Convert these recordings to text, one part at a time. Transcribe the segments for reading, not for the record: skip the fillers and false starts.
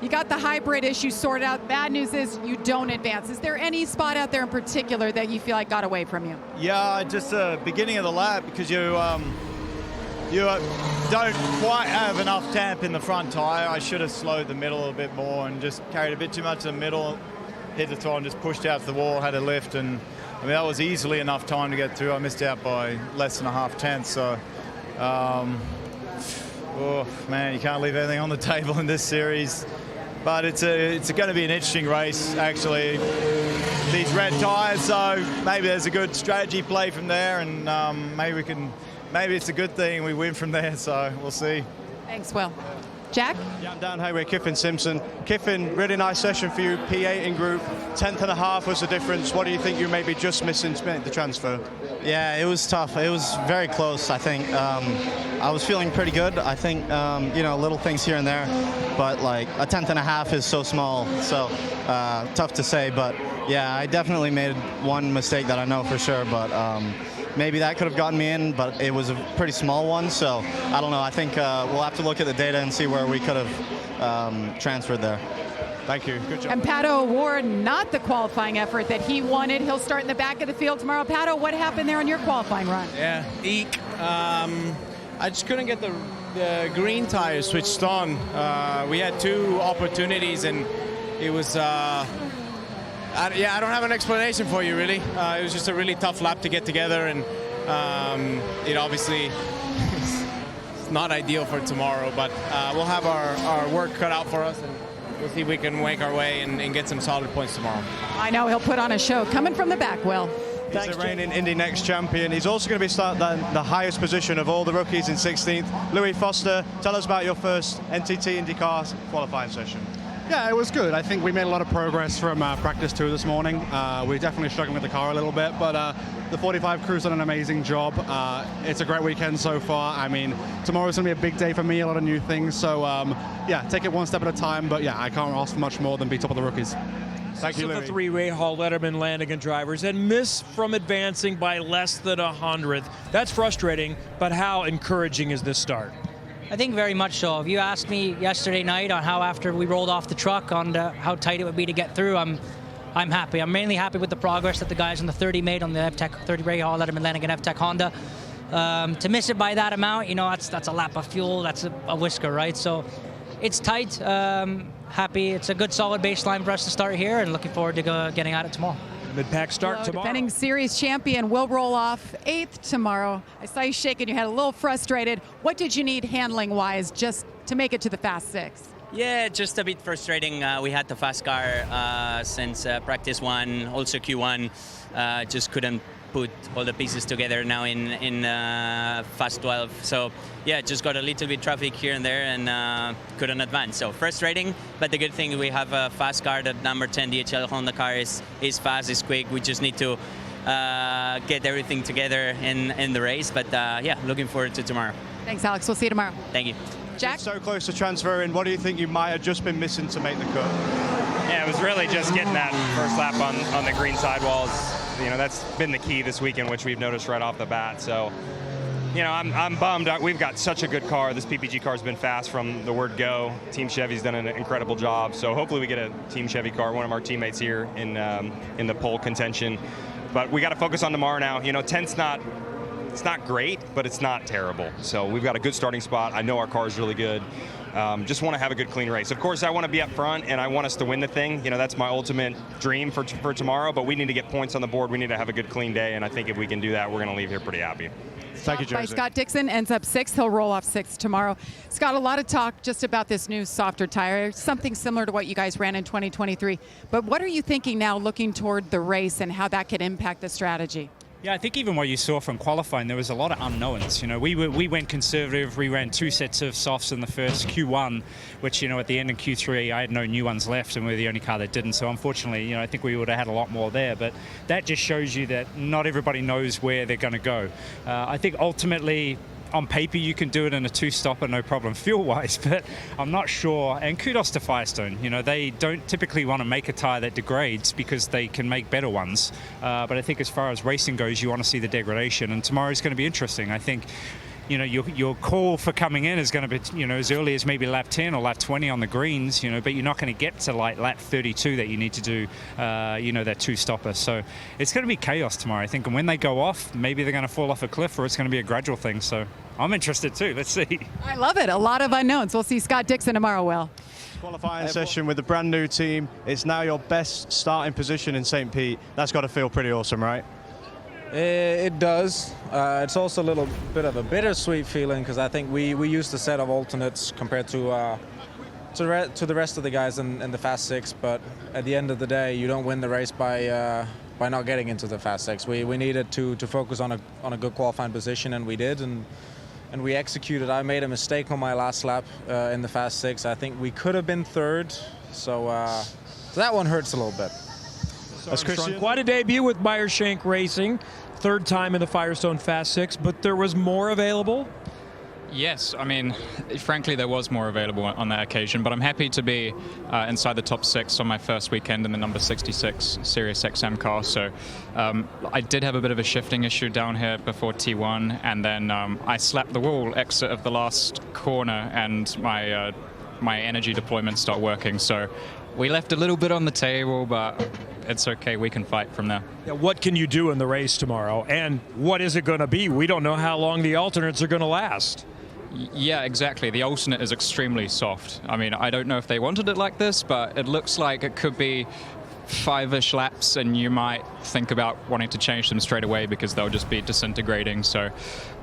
You got the hybrid issue sorted out. Bad news is you don't advance. Is there any spot out there in particular that you feel like got away from you? Yeah, just the beginning of the lap, because you don't quite have enough damp in the front tire. I should have slowed the middle a bit more and just carried a bit too much in the middle, hit the throttle and just pushed out to the wall, had a lift, and I mean, that was easily enough time to get through. I missed out by less than a half tenth, so oh man, you can't leave anything on the table in this series. But it's going to be an interesting race, actually. These red tires, so maybe there's a good strategy play from there, and maybe it's a good thing we win from there. So we'll see. Thanks, Will. Jack? Yeah, I'm down here with Kiffin Simpson. Kiffin, really nice session for you. P8 in group, 10th and a half was the difference. What do you think you may be just missing to make the transfer? Yeah, it was tough. It was very close, I think. I was feeling pretty good. I think, little things here and there, but like a 10th and a half is so small, so tough to say. But yeah, I definitely made one mistake that I know for sure, but maybe that could have gotten me in, but it was a pretty small one, so I don't know. I think we'll have to look at the data and see where we could have transferred there. Thank you. Good job. And Pato O'Ward, not the qualifying effort that he wanted. He'll start in the back of the field tomorrow. Pato, what happened there on your qualifying run? Yeah, eek. I just couldn't get the green tires switched on. We had two opportunities, and it was... I don't have an explanation for you, really. It was just a really tough lap to get together, and it obviously it's not ideal for tomorrow, but we'll have our work cut out for us, and we'll see if we can make our way and get some solid points tomorrow. I know he'll put on a show. Coming from the back, Will. He's the reigning Indy Next champion. He's also going to be starting the highest position of all the rookies in 16th. Louis Foster, tell us about your first NTT INDYCAR qualifying session. Yeah, it was good. I think we made a lot of progress from practice 2 this morning. We're definitely struggling with the car a little bit, but the 45 crew's done an amazing job. It's a great weekend so far. I mean, tomorrow's going to be a big day for me, a lot of new things. So, yeah, take it one step at a time. But, yeah, I can't ask for much more than be top of the rookies. Thank you, Louis. The 3 Rayhall Letterman Lanigan drivers and miss from advancing by less than 100th. That's frustrating, but how encouraging is this start? I think very much so. If you asked me yesterday night on how after we rolled off the truck on how tight it would be to get through, I'm happy. I'm mainly happy with the progress that the guys on the 30 made on the F-Tech 30 Rayhall Letterman Lanigan F-Tech Honda. To miss it by that amount, that's a lap of fuel, that's a whisker, right? So it's tight. Happy. It's a good solid baseline for us to start here, and looking forward to getting at it tomorrow. Mid-pack start tomorrow. Defending series champion will roll off 8th tomorrow. I saw you shaking your head, a little frustrated. What did you need handling-wise just to make it to the Fast 6? Yeah, just a bit frustrating. We had the fast car since practice 1, also Q1. Just couldn't put all the pieces together now in Fast 12. So yeah, just got a little bit traffic here and there and couldn't advance. So frustrating, but the good thing we have a fast car. That number 10 DHL Honda car is fast, is quick. We just need to get everything together in the race. But yeah, looking forward to tomorrow. Thanks, Alex. We'll see you tomorrow. Thank you. Jack? So close to transferring. What do you think you might have just been missing to make the cut? Yeah, it was really just getting that first lap on the green sidewalls. You know, that's been the key this weekend, which we've noticed right off the bat. So, you know, I'm bummed. We've got such a good car. This PPG car's been fast from the word go. Team Chevy's done an incredible job. So hopefully we get a Team Chevy car, one of our teammates here in the pole contention. But we got to focus on tomorrow now. You know, 10th's it's not great, but it's not terrible. So we've got a good starting spot. I know our car is really good. Just want to have a good, clean race. Of course, I want to be up front, and I want us to win the thing. You know, that's my ultimate dream for tomorrow, but we need to get points on the board. We need to have a good, clean day, and I think if we can do that, we're going to leave here pretty happy. Thank you, Joseph. Scott Dixon ends up 6th. He'll roll off 6th tomorrow. Scott, a lot of talk just about this new softer tire, something similar to what you guys ran in 2023. But what are you thinking now looking toward the race and how that could impact the strategy? Yeah, I think even what you saw from qualifying, there was a lot of unknowns. You know, we went conservative. We ran 2 sets of softs in the first Q1, which, you know, at the end of Q3, I had no new ones left, and we were the only car that didn't. So unfortunately, you know, I think we would have had a lot more there. But that just shows you that not everybody knows where they're going to go. I think ultimately, on paper, you can do it in a 2-stopper, no problem, fuel-wise, but I'm not sure. And kudos to Firestone. You know, they don't typically want to make a tire that degrades because they can make better ones. But I think as far as racing goes, you want to see the degradation. And tomorrow's going to be interesting. I think you know, your call for coming in is going to be, you know, as early as maybe lap 10 or lap 20 on the greens, you know, but you're not going to get to like lap 32 that you need to do, you know, that two-stopper. So it's going to be chaos tomorrow, I think. And when they go off, maybe they're going to fall off a cliff, or it's going to be a gradual thing. So I'm interested too. Let's see. I love it. A lot of unknowns. We'll see Scott Dixon tomorrow, Will. Qualifying session with the brand new team. It's now your best starting position in St. Pete. That's got to feel pretty awesome, right? It does. It's also a little bit of a bittersweet feeling because I think we used a set of alternates compared to the rest of the guys in the Fast Six. But at the end of the day, you don't win the race by not getting into the Fast Six. We needed to focus on a good qualifying position, and we did. And we executed. I made a mistake on my last lap in the Fast Six. I think we could have been third, so that one hurts a little bit. Armstrong, quite a debut with Meyer-Shank Racing, third time in the Firestone Fast Six, but there was more available? Yes, I mean, frankly, there was more available on that occasion, but I'm happy to be inside the top 6 on my first weekend in the number 66 Sirius XM car. So I did have a bit of a shifting issue down here before T1, and then I slapped the wall exit of the last corner, and my energy deployment stopped working. So we left a little bit on the table, but it's okay. We can fight from there. Yeah, what can you do in the race tomorrow, and what is it going to be? We don't know how long the alternates are going to last. Yeah, exactly. The alternate is extremely soft. I mean, I don't know if they wanted it like this, but it looks like it could be 5-ish laps, and you might think about wanting to change them straight away because they'll just be disintegrating. So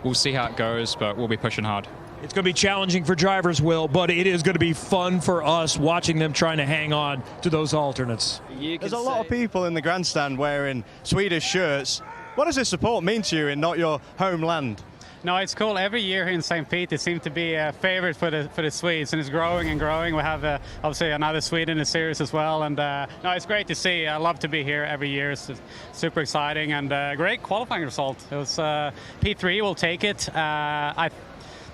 we'll see how it goes, but we'll be pushing hard. It's going to be challenging for drivers, Will, but it is going to be fun for us watching them trying to hang on to those alternates. There's a lot of people in the grandstand wearing Swedish shirts. What does this support mean to you in not your homeland? No, it's cool. Every year here in St. Pete, it seems to be a favorite for the Swedes, and it's growing and growing. We have obviously another Swede in the series as well, and no, it's great to see. I love to be here every year. It's super exciting, and great qualifying result. It was P3. We'll take it. I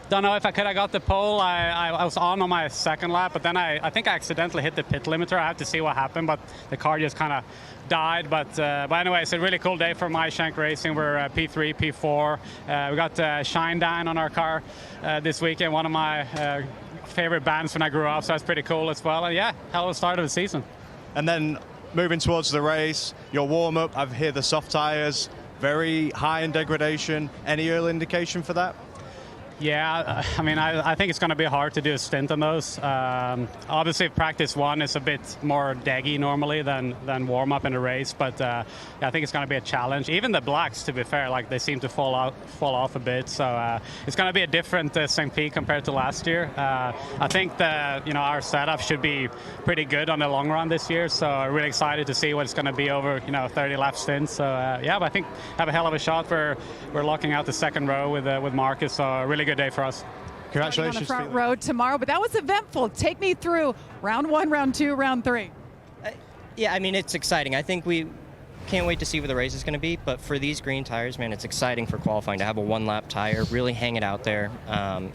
don't know if I could have got the pole. I was on my second lap, but then I think I accidentally hit the pit limiter. I have to see what happened, but the car just kind of died. But anyway, it's a really cool day for Meyer-Shank Racing. We're P3, P4. We got Shinedown on our car this weekend, one of my favorite bands when I grew up, so that's pretty cool as well. And yeah, hell of a start of the season. And then moving towards the race, your warm-up, I've heard the soft tires, very high in degradation. Any early indication for that? Yeah, I mean, I think it's going to be hard to do a stint on those. Obviously, practice one is a bit more daggy normally than warm-up in a race, but yeah, I think it's going to be a challenge. Even the blacks, to be fair, like they seem to fall off a bit, so it's going to be a different St. Pete compared to last year. I think our setup should be pretty good on the long run this year, so I'm really excited to see what it's going to be over 30 lap stints. So yeah, but I think have a hell of a shot. We're locking out the second row with Marcus, so really good day for us. Congratulations on the front row tomorrow, but that was eventful. Take me through round 1, round 2, round 3. Yeah, I mean, it's exciting. I think we can't wait to see where the race is going to be, but for these green tires, man, it's exciting for qualifying to have a one-lap tire, really hang it out there.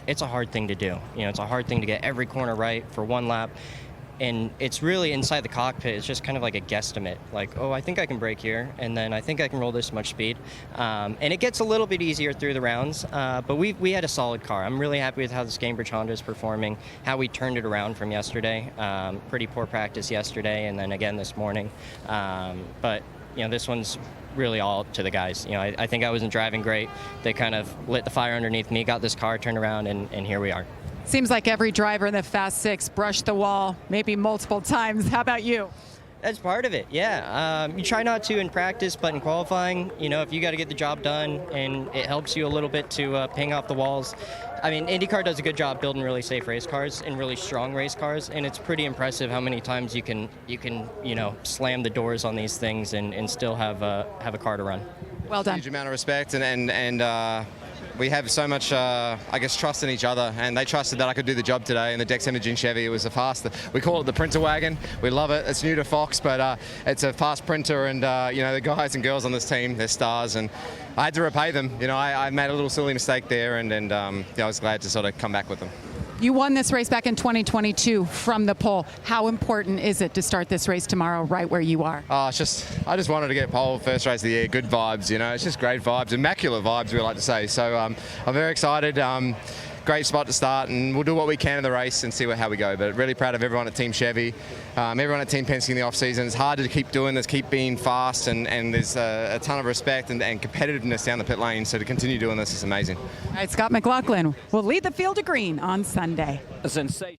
It's a hard thing to do. It's a hard thing to get every corner right for one lap. And it's really inside the cockpit. It's just kind of like a guesstimate. Like, oh, I think I can brake here, and then I think I can roll this much speed. And it gets a little bit easier through the rounds. But we had a solid car. I'm really happy with how this Cambridge Honda is performing, how we turned it around from yesterday. Pretty poor practice yesterday, and then again this morning. But this one's really all up to the guys. I think I wasn't driving great. They kind of lit the fire underneath me, got this car turned around, and here we are. Seems like every driver in the Fast Six brushed the wall maybe multiple times. How about you? That's part of it, yeah. You try not to in practice, but in qualifying, if you got to get the job done and it helps you a little bit to ping off the walls. I mean, IndyCar does a good job building really safe race cars and really strong race cars, and it's pretty impressive how many times you can slam the doors on these things and still have a car to run. Well done. Huge amount of respect and we have so much, trust in each other, and they trusted that I could do the job today. And the Dex Energy Chevy, it was we call it the Printer Wagon. We love it. It's new to Fox, but it's a fast printer, and the guys and girls on this team, they're stars, and I had to repay them. I made a little silly mistake there, and I was glad to sort of come back with them. You won this race back in 2022 from the pole. How important is it to start this race tomorrow right where you are? I just wanted to get pole first race of the year. Good vibes, you know. It's just great vibes, immaculate vibes, we like to say. So I'm very excited. Great spot to start, and we'll do what we can in the race and see how we go. But really proud of everyone at Team Chevy, everyone at Team Penske in the off-season. It's hard to keep doing this, keep being fast, and there's a ton of respect and competitiveness down the pit lane. So to continue doing this is amazing. All right, Scott McLaughlin will lead the field of green on Sunday. A sensation.